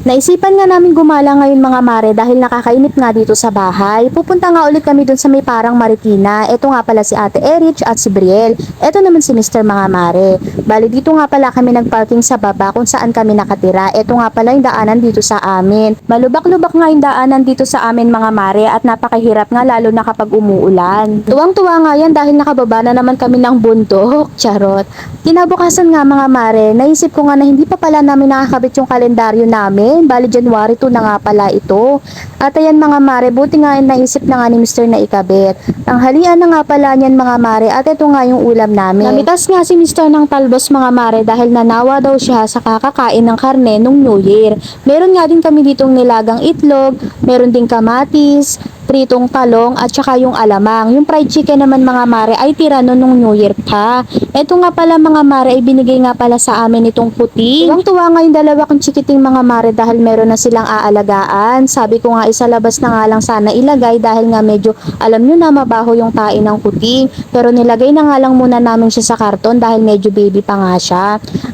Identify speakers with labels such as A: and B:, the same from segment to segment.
A: Naisipan nga namin gumala ngayon mga mare dahil nakakainip nga dito sa bahay. Pupunta nga ulit kami dun sa may parang Marikina. Ito nga pala si Ate Erich at si Brielle. Ito naman si Mr. mga mare. Bali dito nga pala kami nagparking sa baba kung saan kami nakatira. Ito nga pala yung daanan dito sa amin. Malubak-lubak nga yung daanan dito sa amin mga mare at napakahirap nga lalo na kapag umuulan. Tuwang-tuwa nga yan dahil nakababa na naman kami ng bundok. Charot. Kinabukasan nga mga mare, naisip ko nga na hindi pa pala namin nakakabit yung kalendaryo namin. Bali January 2 na nga pala ito. At ayan mga mare, buti nga naisip na nga ni Mr. na ikabit. Tanghalian na nga pala niyan mga mare at ito nga yung ulam namin. Namitas nga si Mr. ng talbos mga mare dahil nanawa daw siya sa kakakain ng karne nung New Year. Meron nga din kami ditong nilagang itlog, meron ding kamatis, pritong talong at saka yung alamang. Yung fried chicken naman mga mare ay tira no nung New Year pa. Ito nga pala mga mare ay binigay nga pala sa amin itong puti. Tuwang-tuwa nga yung dalawa kong chikiting mga mare dahil meron na silang aalagaan. Sabi ko nga isa labas na nga lang sana ilagay dahil nga medyo alam nyo na mabaho yung tae ng puting. Pero nilagay na nga lang muna namin siya sa karton dahil medyo baby pa nga siya.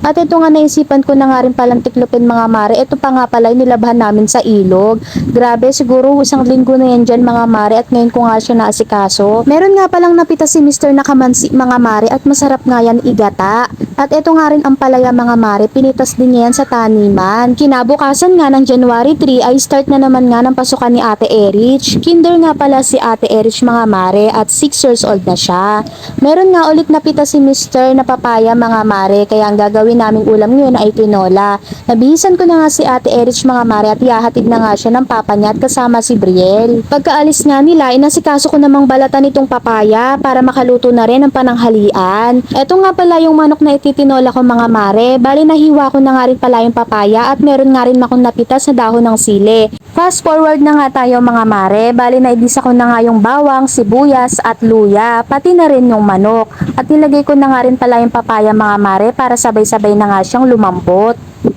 A: At ito nga naisipan ko na nga rin palang tiklopin mga mare. Ito pa nga pala yung nilabhan namin sa ilog. Grabe siguro isang linggo na yan dyan mga mare at ngayon ko nga siya naasikaso. Meron nga palang napita si Mr. na kamansi mga mare at masarap nga yan igata. At ito nga rin ang palaya mga mare, pinitas din niya yan sa taniman. Kinabukasan nga ng January 3 ay start na naman nga ng pasukan ni Ate Erich. Kinder nga pala si Ate Erich mga mare at 6 years old na siya. Meron nga ulit napita si Mr. na papaya mga mare kaya ang gagawin naming ulam ngayon ay tinola. Nabihisan ko na nga si Ate Erich mga mare at ihahatid na nga siya ng papa niya at kasama si Brielle. Pagkaalis nga nila, inasikaso ko namang balatan itong papaya para makaluto na rin ang pananghalian. Eto nga pala yung manok na ititinola ko mga mare. Bali nahiwa ko na nga rin pala yung papaya at meron nga rin akong napitas na dahon ng sili. Fast forward na nga tayo mga mare. Bali naigisa ko na nga yung bawang, sibuyas at luya, pati na rin yung manok. At nilagay ko na nga rin pala yung papaya mga mare para sabay-sabay na nga siyang lumampot.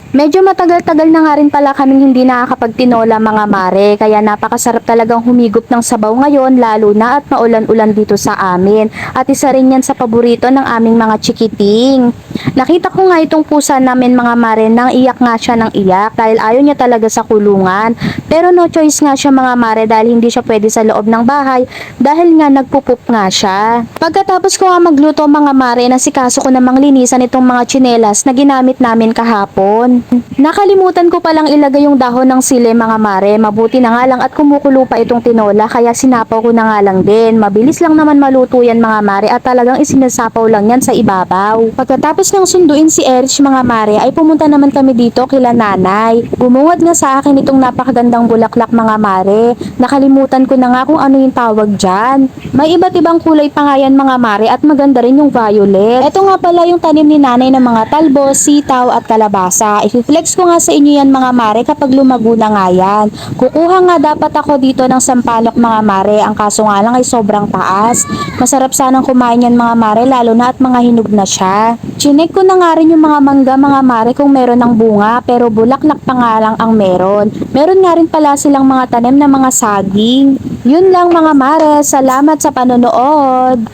A: Medyo matagal-tagal na nga rin pala kaming hindi nakakapagtinola mga mare, kaya napakasarap talagang humigop ng sabaw ngayon lalo na at maulan-ulan dito sa amin. At isa rin yan sa paborito ng aming mga chikiting. Nakita ko nga itong pusa namin mga mare nang iyak nga siya ng iyak dahil ayaw niya talaga sa kulungan. Pero no choice nga siya mga mare dahil hindi siya pwede sa loob ng bahay dahil nga nagpupup nga siya. Pagkatapos ko nga magluto mga mare, nasikaso ko namang linisan itong mga tsinelas na ginamit namin kahapon. Nakalimutan ko palang ilagay yung dahon ng sili mga mare. Mabuti na nga lang at kumukulo pa itong tinola kaya sinapaw ko na nga lang din. Mabilis lang naman maluto yan mga mare at talagang isinasapaw lang yan sa ibabaw. Pagkatapos ng sunduin si Erich mga mare ay pumunta naman kami dito kila nanay. Bumungad nga sa akin itong napakagandang bulaklak mga mare. Nakalimutan ko na nga kung ano yung tawag dyan. May iba't ibang kulay pa nga yan mga mare at maganda rin yung violet. Ito nga pala yung tanim ni nanay ng mga talbos, sitaw at kalabasa. I-flex ko nga sa inyo yan mga mare kapag lumago na nga yan. Kukuha nga dapat ako dito ng sampalok mga mare. Ang kaso nga lang ay sobrang taas. Masarap sanang kumain yan mga mare lalo na at mga hinog na siya. Chinek ko na nga rin yung mga mangga mga mare kung meron ng bunga pero bulaklak pa nga lang ang meron. Meron nga rin pala silang mga tanim na mga saging. Yun lang mga mare. Salamat sa panonood.